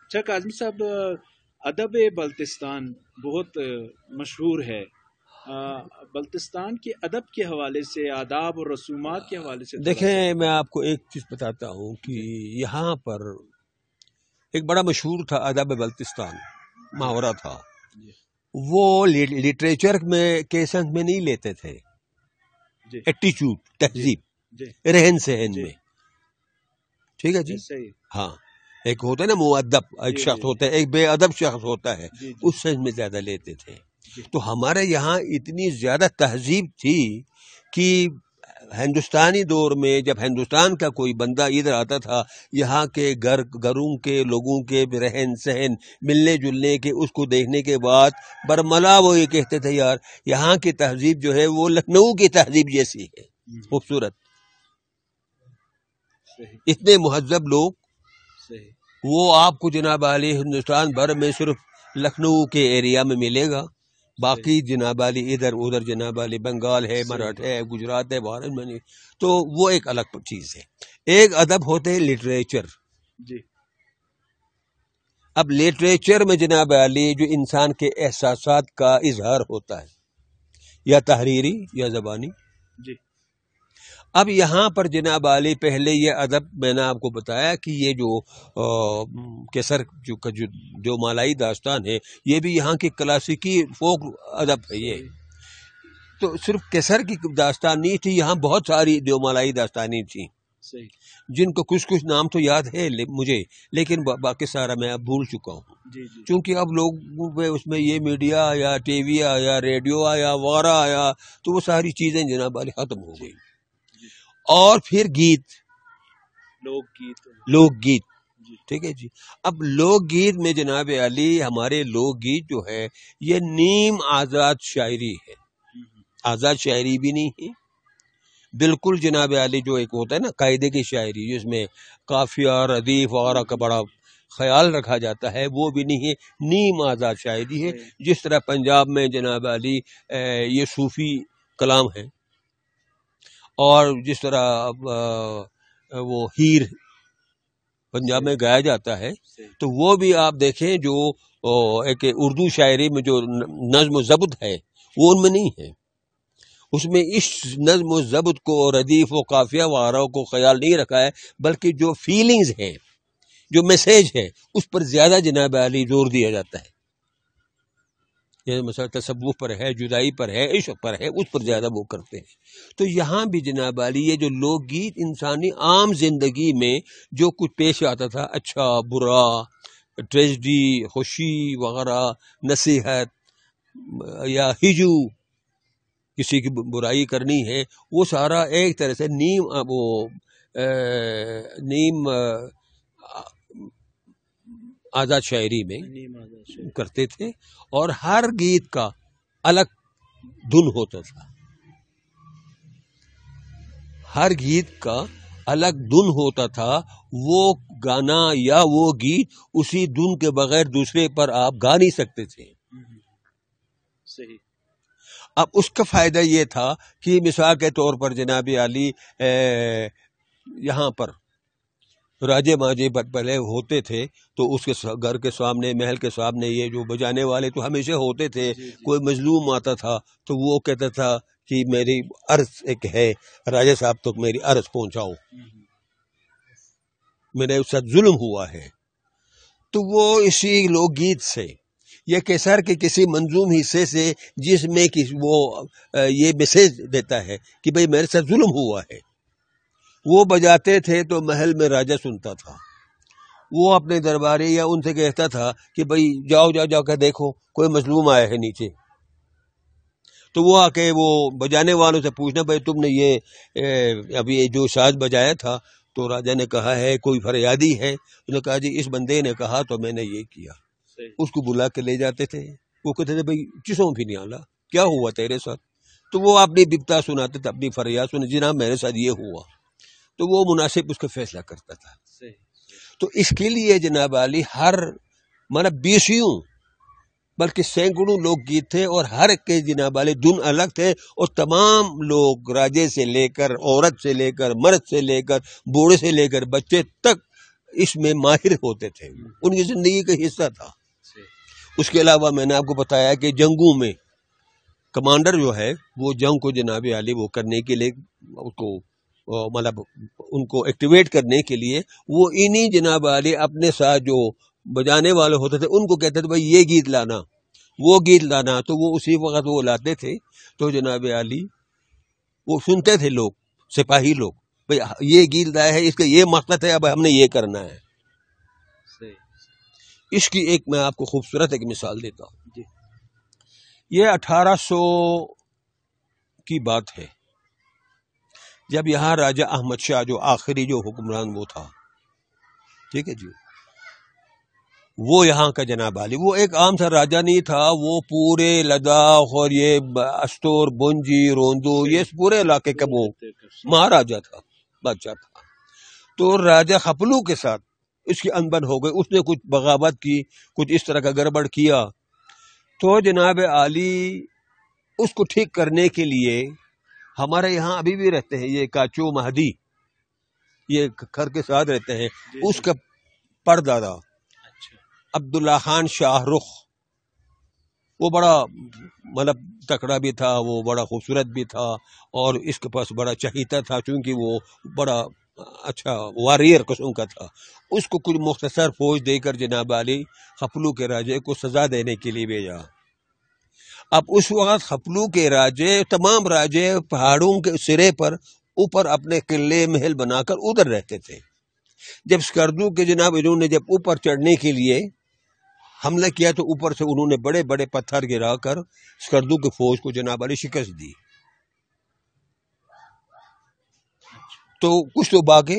اچھا کاظمی صاحب، ادب بلتستان بہت مشہور ہے. بلتستان کے ادب کے حوالے سے، آداب اور رسومات کے حوالے سے دیکھیں میں آپ کو ایک چیز بتاتا ہوں کہ یہاں پر ایک بڑا مشہور تھا ادب بلتستان، محاورہ تھا. وہ لٹریچر میں کیسنس میں نہیں لیتے تھے، ایٹیچیوڈ، تہذیب، رہن سہن میں. ٹھیک ہے جی. ہاں، ایک ہوتا ہے نا مؤدب ایک شخص ہوتا ہے، ایک بے ادب شخص ہوتا ہے، اس سینس میں زیادہ لیتے تھے. تو ہمارے یہاں اتنی زیادہ تہذیب تھی کہ ہندوستانی دور میں جب ہندوستان کا کوئی بندہ ادھر آتا تھا، یہاں کے گھروں کے لوگوں کے رہن سہن، ملنے جلنے کے، اس کو دیکھنے کے بعد برملا وہ یہ کہتے تھے یار یہاں کی تہذیب جو ہے وہ لکھنؤ کی تہذیب جیسی ہے، خوبصورت، اتنے مہذب لوگ. وہ آپ کو جناب علی ہندوستان بھر میں صرف لکھنؤ کے ایریا میں ملے گا، باقی جناب علی ادھر ادھر جناب علی بنگال ہے، مراٹھ ہے، گجرات ہے، باہر میں نہیں. تو وہ ایک الگ چیز ہے. ایک ادب ہوتے ہیں لٹریچر. اب لٹریچر میں جناب علی جو انسان کے احساسات کا اظہار ہوتا ہے، یا تحریری یا زبانی. اب یہاں پر جناب علی پہلے یہ ادب میں نے آپ کو بتایا کہ یہ جو کیسر جو مالائی داستان ہے، یہ بھی یہاں کی کلاسیکی فوک ادب ہے. یہ تو صرف کیسر کی داستان نہیں تھی، یہاں بہت ساری جو مالائی داستانیں تھیں جن کو کچھ نام تو یاد ہے مجھے، لیکن باقی سارا میں اب بھول چکا ہوں. چونکہ اب لوگ اس میں یہ میڈیا آیا، ٹی وی آیا، ریڈیو آیا، وغیرہ آیا، تو وہ ساری چیزیں جناب علی ختم ہو گئی. اور پھر لوک گیت. ٹھیک ہے جی. اب لوک گیت میں جناب علی ہمارے لوک گیت جو ہے یہ نیم آزاد شاعری ہے، آزاد شاعری بھی نہیں ہے بالکل. جناب علی جو ایک ہوتا ہے نا قاعدے کی شاعری جس میں قافیہ، ردیف وغیرہ کا بڑا خیال رکھا جاتا ہے، وہ بھی نہیں ہے، نیم آزاد شاعری ہے. جس طرح پنجاب میں جناب علی یہ صوفی کلام ہے، اور جس طرح وہ ہیر پنجاب میں گایا جاتا ہے، تو وہ بھی آپ دیکھیں جو ایک اردو شاعری میں جو نظم و ضبط ہے وہ ان میں نہیں ہے. اس میں اس نظم و ضبط کو، ردیف و قافیہ وغیرہ کو خیال نہیں رکھا ہے، بلکہ جو فیلنگز ہیں، جو میسیج ہے، اس پر زیادہ جناب علی زور دیا جاتا ہے. یہ مثلا تصوف پر ہے، جدائی پر ہے، عشق پر ہے، اس پر زیادہ وہ کرتے ہیں. تو یہاں بھی جناب علی یہ جو لوک گیت انسانی عام زندگی میں جو کچھ پیش آتا تھا، اچھا برا، ٹریجڈی، خوشی وغیرہ، نصیحت یا ہجو، کسی کی برائی کرنی ہے، وہ سارا ایک طرح سے نیم آزاد شاعری میں کرتے تھے. اور ہر گیت کا الگ دھن ہوتا تھا، ہر گیت کا الگ دھن ہوتا تھا. وہ گانا یا وہ گیت اسی دھن کے بغیر دوسرے پر آپ گا نہیں سکتے تھے. صحیح. اب اس کا فائدہ یہ تھا کہ مثال کے طور پر جناب علی یہاں پر راجے ماجے پہلے ہوتے تھے، تو اس کے گھر کے سامنے، محل کے سامنے یہ جو بجانے والے تو ہمیشہ ہوتے تھے. کوئی مظلوم آتا تھا تو وہ کہتا تھا کہ میری عرض ایک ہے، راجہ صاحب تک میری عرض پہنچاؤ، میرے اس ساتھ ظلم ہوا ہے. تو وہ اسی لوک گیت سے، یہ کیسر کے کسی منظوم حصے سے، جس میں وہ یہ میسیج دیتا ہے کہ بھئی میرے ساتھ ظلم ہوا ہے، وہ بجاتے تھے تو محل میں راجہ سنتا تھا. وہ اپنے درباری یا ان سے کہتا تھا کہ بھئی جاؤ کے دیکھو کوئی مظلوم آیا ہے نیچے. تو وہ آ کے وہ بجانے والوں سے پوچھنا، بھئی تم نے یہ ابھی جو ساز بجایا تھا، تو راجہ نے کہا ہے کوئی فریادی ہے. انہوں نے کہا جی اس بندے نے کہا تو میں نے یہ کیا. اس کو بلا کے لے جاتے تھے. وہ کہتے تھے بھئی کسوں بھی نہیں آلا، کیا ہوا تیرے ساتھ؟ تو وہ اپنی بپتا سناتے تھے، اپنی فریاد سناتے، جناب میرے ساتھ یہ ہوا. تو وہ مناسب اس کا فیصلہ کرتا تھا. تو اس کے لیے جناب علی ہر مطلب 20 بلکہ سینکڑوں لوگ گیت تھے، اور ہر کے جناب علی دن الگ تھے. اور تمام لوگ راجے سے لے کر، عورت سے لے کر، مرد سے لے کر، بوڑھے سے لے کر بچے تک اس میں ماہر ہوتے تھے، ان کی زندگی کا حصہ تھا۔ اس کے علاوہ میں نے آپ کو بتایا کہ جنگوں میں کمانڈر جو ہے وہ جنگ کو جناب عالی وہ کرنے کے لیے اس کو مطلب ان کو ایکٹیویٹ کرنے کے لیے وہ انہی جناب عالی اپنے ساتھ جو بجانے والے ہوتے تھے ان کو کہتے تھے بھائی یہ گیت لانا وہ گیت لانا، تو وہ اسی وقت وہ لاتے تھے۔ تو جناب عالی وہ سنتے تھے لوگ، سپاہی لوگ، بھائی یہ گیت لایا ہے، اس کا یہ مقصد ہے، اب ہم نے یہ کرنا ہے۔ اس کی ایک میں آپ کو خوبصورت ایک مثال دیتا ہوں۔ یہ 1800 کی بات ہے، جب یہاں راجہ احمد شاہ جو آخری جو حکمران وہ تھا، ٹھیک ہے جی، وہ یہاں کا جناب عالی، وہ ایک عام سا راجہ نہیں تھا، وہ پورے لداخ اور یہ استور بنجی روندو یہ پورے علاقے کا وہ مہاراجہ تھا، بادشاہ تھا۔ تو راجہ خپلو کے ساتھ اس کی انبن ہو گئی، اس نے کچھ بغاوت کی، کچھ اس طرح کا گڑبڑ کیا۔ تو جناب عالی اس کو ٹھیک کرنے کے لیے ہمارے یہاں ابھی بھی رہتے ہیں یہ کاچو مہدی، یہ گھر کے ساتھ رہتے ہیں، اس کا پردادا عبداللہ خان شاہ رخ، وہ بڑا مطلب تکڑا بھی تھا، وہ بڑا خوبصورت بھی تھا، اور اس کے پاس بڑا چہیتا تھا چونکہ وہ بڑا اچھا واریر قسم کا تھا۔ اس کو کچھ مختصر فوج دے کر جناب عالی خپلو کے راجے کو سزا دینے کے لیے بھیجا۔ اب اس وقت خپلو کے راجے، تمام راجے پہاڑوں کے سرے پر اوپر اپنے قلعے محل بنا کر ادھر رہتے تھے۔ جب اسکردو کے جناب انہوں نے جب اوپر چڑھنے کے لیے حملہ کیا تو اوپر سے انہوں نے بڑے بڑے پتھر گرا کر اسکردو کی فوج کو جناب علی شکست دی۔ تو کچھ تو باغے،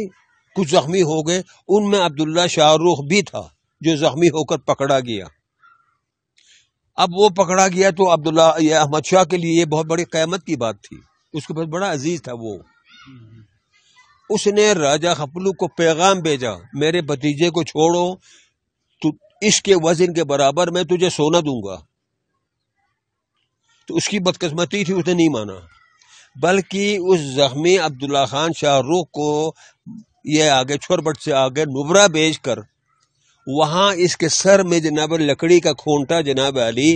کچھ زخمی ہو گئے، ان میں عبداللہ شاہ رخ بھی تھا جو زخمی ہو کر پکڑا گیا۔ اب وہ پکڑا گیا تو عبداللہ یہ احمد شاہ کے لیے یہ بہت بڑی قیامت کی بات تھی، اس کے پاس بڑا عزیز تھا وہ۔ اس نے راجہ خپلو کو پیغام بھیجا، میرے بھتیجے کو چھوڑو، تو اس کے وزن کے برابر میں تجھے سونا دوں گا۔ تو اس کی بدقسمتی تھی، اس نے نہیں مانا، بلکہ اس زخمی عبداللہ خان شاہ رخ کو یہ آگے چھوربٹ سے آگے نبرا بیچ کر وہاں اس کے سر میں جناب لکڑی کا کھونٹا جناب علی،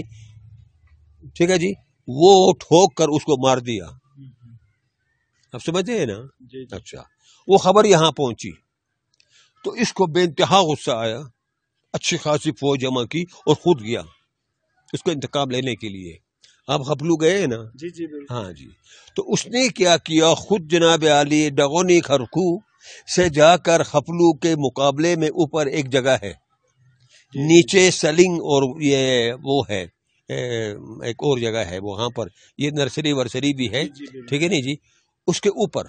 ٹھیک ہے جی، وہ ٹھوک کر اس کو مار دیا۔ اب سمجھتے ہیں نا؟ اچھا، وہ خبر یہاں پہنچی تو اس کو بے انتہا غصہ آیا، اچھی خاصی فوج جمع کی اور خود گیا اس کو انتقام لینے کے لیے۔ آپ خپلو گئے نا؟ جی جی ہاں جی۔ تو اس نے کیا کیا، خود جناب علی ڈغونی خرکو سے جا کر خپلو کے مقابلے میں اوپر ایک جگہ ہے، نیچے سلنگ اور یہ وہ ہے ایک اور جگہ ہے، وہاں پر یہ نرسری ورسری بھی ہے، ٹھیک ہے نہیں جی، اس کے اوپر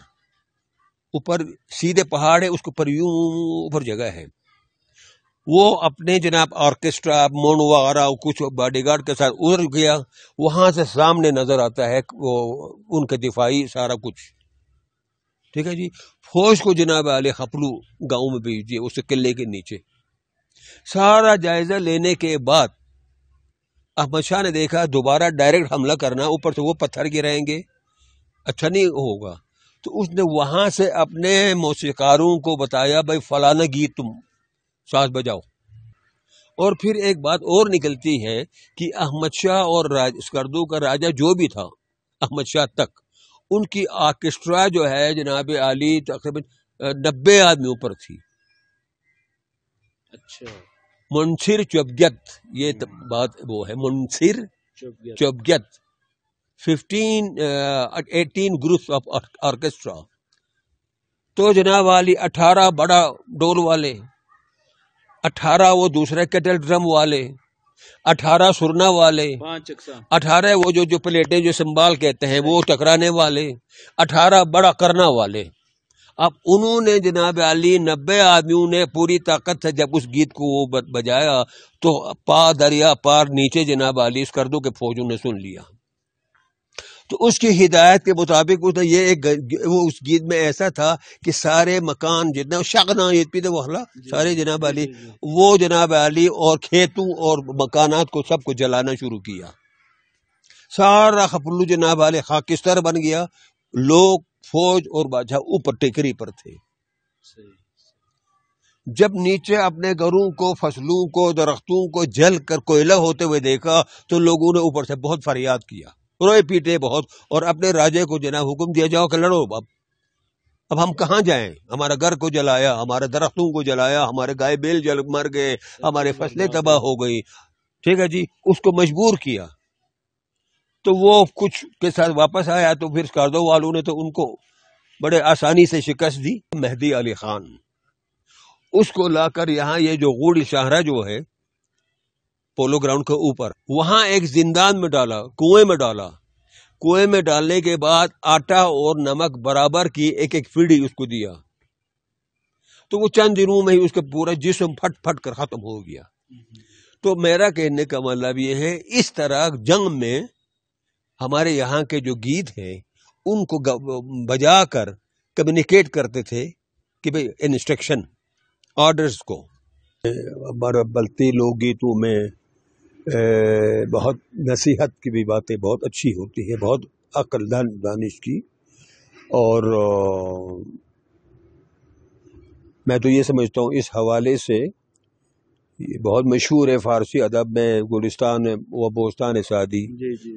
سیدھے پہاڑ ہے، اس کے اوپر یوں اوپر جگہ ہے۔ وہ اپنے جناب آرکیسٹرا مون وغیرہ کچھ باڈی گارڈ کے ساتھ ادھر گیا، وہاں سے سامنے نظر آتا ہے وہ ان کے دفاعی سارا کچھ، ٹھیک ہے جی۔ فوج کو جناب علی خپلو گاؤں میں بھیج دیے، اس قلعے کے نیچے۔ سارا جائزہ لینے کے بعد احمد شاہ نے دیکھا دوبارہ ڈائریکٹ حملہ کرنا، اوپر سے وہ پتھر گرائیں گے، اچھا نہیں ہوگا۔ تو اس نے وہاں سے اپنے موسیقاروں کو بتایا، بھائی فلانا گیت تم ساز بجاؤ۔ اور پھر ایک بات اور نکلتی ہے کہ احمد شاہ اور اسکردو کا راجہ جو بھی تھا احمد شاہ تک، ان کی آرکیسٹرا جو ہے جناب علی تقریباً 90 آدمیوں پر تھی۔ اچھا، منصر چوبگت، یہ بات وہ ہے، منصر چوبگت 18 گروپس آف آرکیسٹرا۔ تو جناب علی 18 بڑا ڈول والے، 18 وہ دوسرے کیٹل ڈرم والے، 18 سرنا والے، 18 وہ جو پلیٹیں جو سنبھال کہتے ہیں وہ ٹکرانے والے، 18 بڑا کرنا والے۔ اب انہوں نے جناب علی 90 آدمیوں نے پوری طاقت سے جب اس گیت کو وہ بجایا تو دریا پار نیچے جناب علی اسکردو کے فوجوں نے سن لیا۔ تو اس کی ہدایت کے مطابق یہ ایک وہ اس گیت میں ایسا تھا کہ سارے مکان جتنے شغنا سارے جناب علی وہ جناب علی اور کھیتوں اور مکانات کو سب کو جلانا شروع کیا۔ سارا خپلو جناب علی خاکستر بن گیا، لوگ فوج اور بادشاہ اوپر ٹیکری پر تھے۔ جب نیچے اپنے گھروں کو، فصلوں کو، درختوں کو جل کر کوئلہ ہوتے ہوئے دیکھا تو لوگوں نے اوپر سے بہت فریاد کیا، روئے پیٹے بہت، اور اپنے راجے کو جناب حکم دیا جاؤ کہ لڑو، اب ہم کہاں جائیں، ہمارا گھر کو جلایا، ہمارے درختوں کو جلایا، ہمارے گائے بیل مر گئے، ہمارے فصلیں تباہ ہو گئی، ٹھیک ہے جی، اس کو مجبور کیا۔ تو وہ کچھ کے ساتھ واپس آیا، تو پھر کاردو والوں نے تو ان کو بڑے آسانی سے شکست دی۔ مہدی علی خان اس کو لا کر یہاں یہ جو غوڑی شاہراہ جو ہے پولو گراؤنڈ کے اوپر، وہاں ایک زندان میں ڈالا، کنویں میں ڈالا۔ کنویں میں ڈالنے کے بعد آٹا اور نمک برابر کی ایک ایک فیڑی اس کو دیا، تو وہ چند دنوں میں ہی اس کا پورا جسم پھٹ پھٹ کر ختم ہو گیا۔ تو میرا کہنے کا مطلب یہ ہے، اس طرح جنگ میں ہمارے یہاں کے جو گیت ہیں ان کو بجا کر کمیونیکیٹ کرتے تھے کہ بھئی انسٹرکشن آرڈرز کو۔ ہمارا بلتی لوک گیتوں میں بہت نصیحت کی بھی باتیں بہت اچھی ہوتی ہے، بہت عقل دانش کی، اور میں تو یہ سمجھتا ہوں اس حوالے سے یہ بہت مشہور ہے فارسی ادب میں گلستان و بوستان سعدی،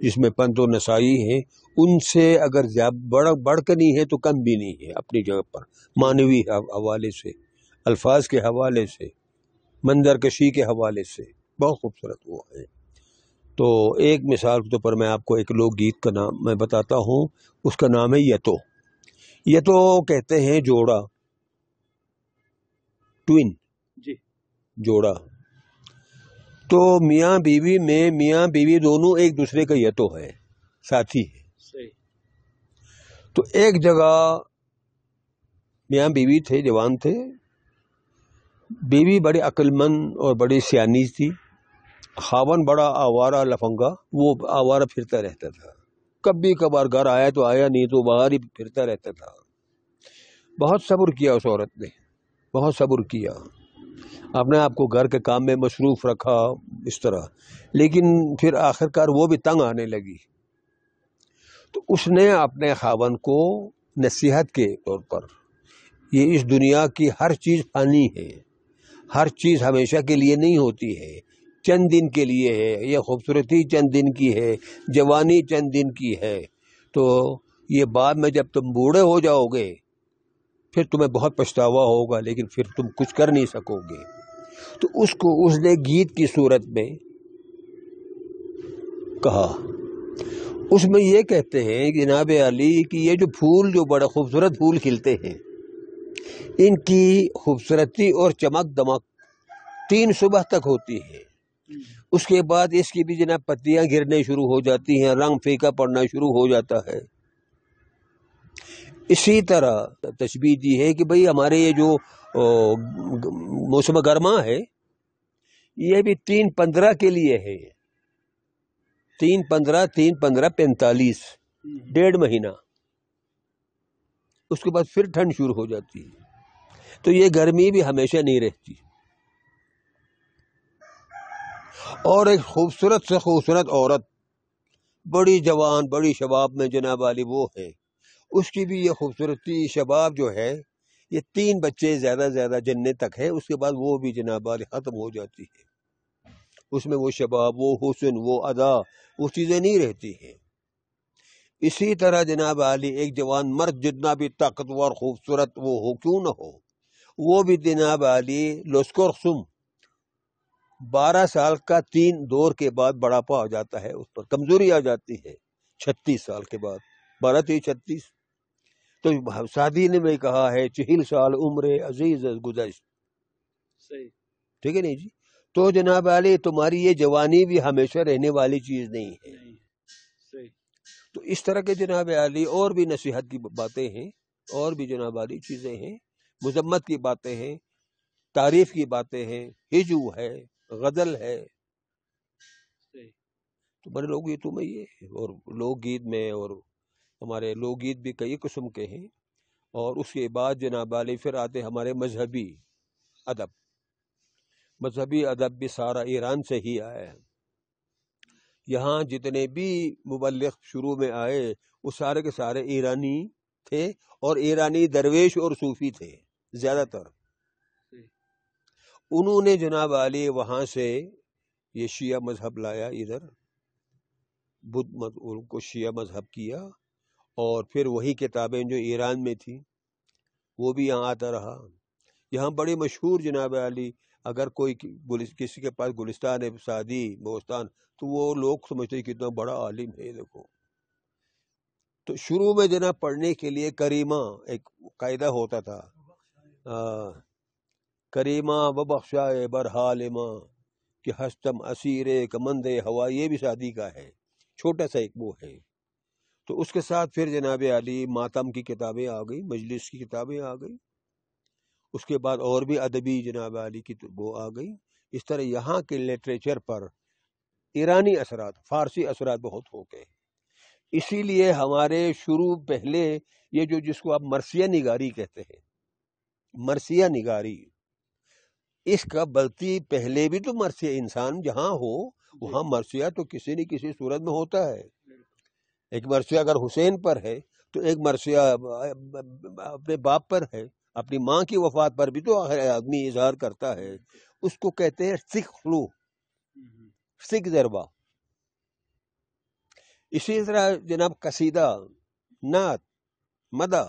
جس میں پنت و نسائی ہیں، ان سے اگر بڑھ کر نہیں ہے تو کم بھی نہیں ہے اپنی جگہ پر، معنوی حوالے سے، الفاظ کے حوالے سے، منظر کشی کے حوالے سے بہت خوبصورت وہ ہے۔ تو ایک مثال کے طور پر میں آپ کو ایک لوک گیت کا نام میں بتاتا ہوں، اس کا نام ہے یتو۔ یتو کہتے ہیں جوڑا، ٹوین، جوڑا۔ تو میاں بیوی میں میاں بیوی دونوں ایک دوسرے کا یتو ہے، ساتھی ہے۔ تو ایک جگہ میاں بیوی تھے، جوان تھے، بیوی بڑی عقل مند اور بڑی سیانی تھی، خاون بڑا آوارہ لفنگا، وہ آوارہ پھرتا رہتا تھا، کبھی کبھار گھر آیا تو آیا، نہیں تو باہر ہی پھرتا رہتا تھا۔ بہت صبر کیا اس عورت نے، بہت صبر کیا، اپنے آپ کو گھر کے کام میں مصروف رکھا اس طرح، لیکن پھر آخر کار وہ بھی تنگ آنے لگی۔ تو اس نے اپنے خاون کو نصیحت کے طور پر، یہ اس دنیا کی ہر چیز فانی ہے، ہر چیز ہمیشہ کے لیے نہیں ہوتی ہے، چند دن کے لیے ہے، یہ خوبصورتی چند دن کی ہے، جوانی چند دن کی ہے، تو یہ بعد میں جب تم بوڑھے ہو جاؤ گے پھر تمہیں بہت پچھتاوا ہوگا، لیکن پھر تم کچھ کر نہیں سکو گے۔ تو اس کو اس نے گیت کی صورت میں کہا، اس میں یہ کہتے ہیں جناب علی کہ یہ جو پھول، جو بڑے خوبصورت پھول کھلتے ہیں، ان کی خوبصورتی اور چمک دمک 3 صبح تک ہوتی ہے، اس کے بعد اس کی بھی جناب پتیاں گرنے شروع ہو جاتی ہیں، رنگ پھیکا پڑنا شروع ہو جاتا ہے۔ اسی طرح تشبیہ دی ہے کہ بھئی ہمارے یہ جو موسم گرما ہے یہ بھی 3-15 کے لیے ہے، 3-15 45 1.5 مہینہ، اس کے بعد پھر ٹھنڈ شروع ہو جاتی ہے۔ تو یہ گرمی بھی ہمیشہ نہیں رہتی۔ اور ایک خوبصورت سے خوبصورت عورت، بڑی جوان، بڑی شباب میں جناب علی وہ ہے، اس کی بھی یہ خوبصورتی شباب جو ہے یہ 3 بچے زیادہ زیادہ جننے تک ہے، اس کے بعد وہ بھی جناب علی ختم ہو جاتی ہے، اس میں وہ شباب، وہ حسن، وہ ادا، وہ چیزیں نہیں رہتی ہیں۔ اسی طرح جناب علی ایک جوان مرد جتنا بھی طاقتور خوبصورت وہ ہو کیوں نہ ہو، وہ بھی جناب علی لوسکورسم 12 سال کا 3 دور کے بعد بڑھاپا آ جاتا ہے، اس پر کمزوری آ جاتی ہے 36 سال کے بعد، 12-36۔ تو سعدی نے بھی کہا ہے 40 سال عمر عزیز گزشت، ٹھیک ہے نہیں جی۔ تو جناب علی تمہاری یہ جوانی بھی ہمیشہ رہنے والی چیز نہیں ہے۔ تو اس طرح کے جناب علی اور بھی نصیحت کی باتیں ہیں، اور بھی جناب علی چیزیں ہیں، مذمت کی باتیں ہیں، تعریف کی باتیں ہیں، ہجو ہے، غزل ہے۔ تو بڑے لوگ گیتوں میں یہ ہے، اور لوک گیت میں، اور ہمارے لوک گیت بھی کئی قسم کے ہیں۔ اور اس کے بعد جناب علی پھر آتے ہمارے مذہبی ادب۔ مذہبی ادب بھی سارا ایران سے ہی آیا ہے۔ یہاں جتنے بھی مبلغ شروع میں آئے وہ سارے کے سارے ایرانی تھے، اور ایرانی درویش اور صوفی تھے زیادہ تر۔ انہوں نے جناب علی وہاں سے یہ شیعہ مذہب لایا ادھر، بدھ ان کو شیعہ مذہب کیا، اور پھر وہی کتابیں جو ایران میں تھیں وہ بھی یہاں آتا رہا۔ یہاں بڑے مشہور جناب علی، اگر کوئی کسی کے پاس گلستان سعدی بوستان تو وہ لوگ سمجھتے کتنا بڑا عالم ہے، دیکھو۔ تو شروع میں جناب پڑھنے کے لیے کریمہ ایک قاعدہ ہوتا تھا، کریمہ و بخشائے برحال ماں کہ ہستم اسیر کمند ہوا، یہ بھی شادی کا ہے، چھوٹا سا ایک وہ ہے۔ تو اس کے ساتھ پھر جناب علی ماتم کی کتابیں آ گئی، مجلس کی کتابیں آ گئی، اس کے بعد اور بھی ادبی جناب علی کی وہ آ گئی۔ اس طرح یہاں کے لٹریچر پر ایرانی اثرات، فارسی اثرات بہت ہو گئے۔ اسی لیے ہمارے شروع پہلے یہ جو جس کو آپ مرثیہ نگاری کہتے ہیں، مرثیہ نگاری، اس کا بلتی پہلے بھی تو مرثیہ، انسان جہاں ہو وہاں مرثیہ تو کسی نہ کسی صورت میں ہوتا ہے۔ ایک مرثیہ اگر حسین پر ہے تو ایک مرثیہ اپنے باپ پر ہے، اپنی ماں کی وفات پر بھی تو آدمی اظہار کرتا ہے، اس کو کہتے ہیں سکھ خلو، سکھ ضربہ۔ اسی طرح جناب قصیدہ، نعت، مدح،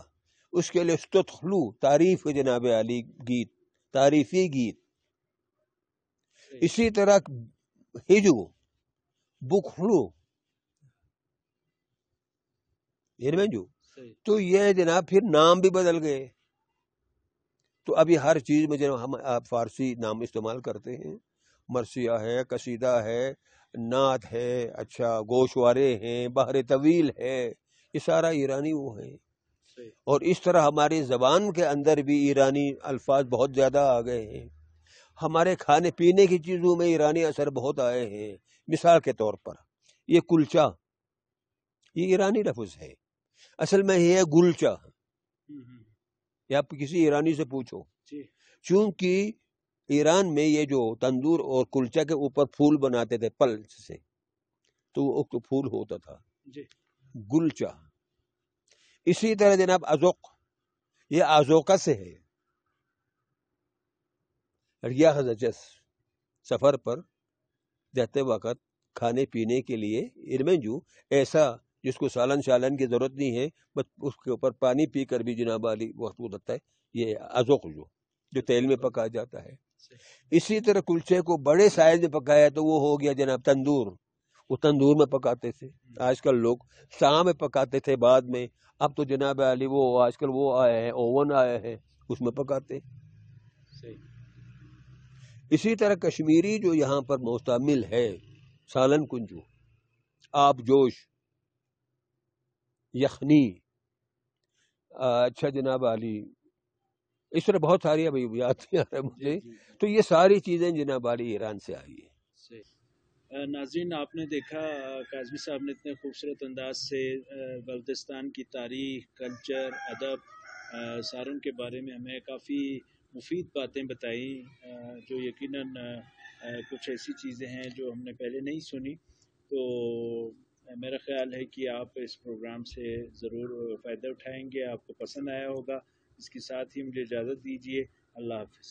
اس کے لیے استخلو، تعریف جناب علی گیت، تعریفی گیت۔ اسی طرح ہجو، بخلو، جو تو یہ جناب پھر نام بھی بدل گئے۔ تو ابھی ہر چیز میں جناب ہم آپ فارسی نام استعمال کرتے ہیں، مرثیہ ہے، قصیدہ ہے، نعت ہے، اچھا گوشوارے ہیں، بحر طویل ہے، یہ سارا ایرانی وہ ہیں۔ اور اس طرح ہماری زبان کے اندر بھی ایرانی الفاظ بہت زیادہ آ گئے ہیں۔ ہمارے کھانے پینے کی چیزوں میں ایرانی اثر بہت آئے ہیں۔ مثال کے طور پر یہ کلچا، یہ ایرانی لفظ ہے، اصل میں یہ ہے گلچا۔ یا آپ کسی ایرانی سے پوچھو، چونکہ ایران میں یہ جو تندور اور کلچا کے اوپر پھول بناتے تھے پل سے، تو وہ تو پھول ہوتا تھا گلچا۔ اسی طرح جناب ازوق، یہ آزوقہ سے ہے، ریاح زجس، سفر پر جاتے وقت کھانے پینے کے لیے ارمنجو ایسا جس کو سالن شالن کی ضرورت نہیں ہے، بس اس کے اوپر پانی پی کر بھی جناب علی وقت گزرتا ہے، یہ ازوق جو تیل میں پکایا جاتا ہے۔ اسی طرح کلچے کو بڑے سائز میں پکایا تو وہ ہو گیا جناب تندور، وہ تندور میں پکاتے تھے۔ آج کل لوگ ساں میں پکاتے تھے بعد میں، اب تو جناب علی وہ آج کل وہ آئے ہیں، اوون آئے ہیں، اس میں پکاتے۔ اسی طرح کشمیری جو یہاں پر مستعمل ہے، سالن کنجو، آب جوش، یخنی، اچھا جناب علی، اس طرح بہت ساری ابھی یاد نہیں آ رہا مجھے۔ تو یہ ساری چیزیں جناب علی ایران سے آئی ہیں۔ ناظرین، آپ نے دیکھا کاظمی صاحب نے اتنے خوبصورت انداز سے بلتستان کی تاریخ، کلچر، ادب، سارن کے بارے میں ہمیں کافی مفید باتیں بتائیں، جو یقیناً کچھ ایسی چیزیں ہیں جو ہم نے پہلے نہیں سنی۔ تو میرا خیال ہے کہ آپ اس پروگرام سے ضرور فائدہ اٹھائیں گے، آپ کو پسند آیا ہوگا۔ اس کے ساتھ ہی مجھے اجازت دیجیے، اللہ حافظ۔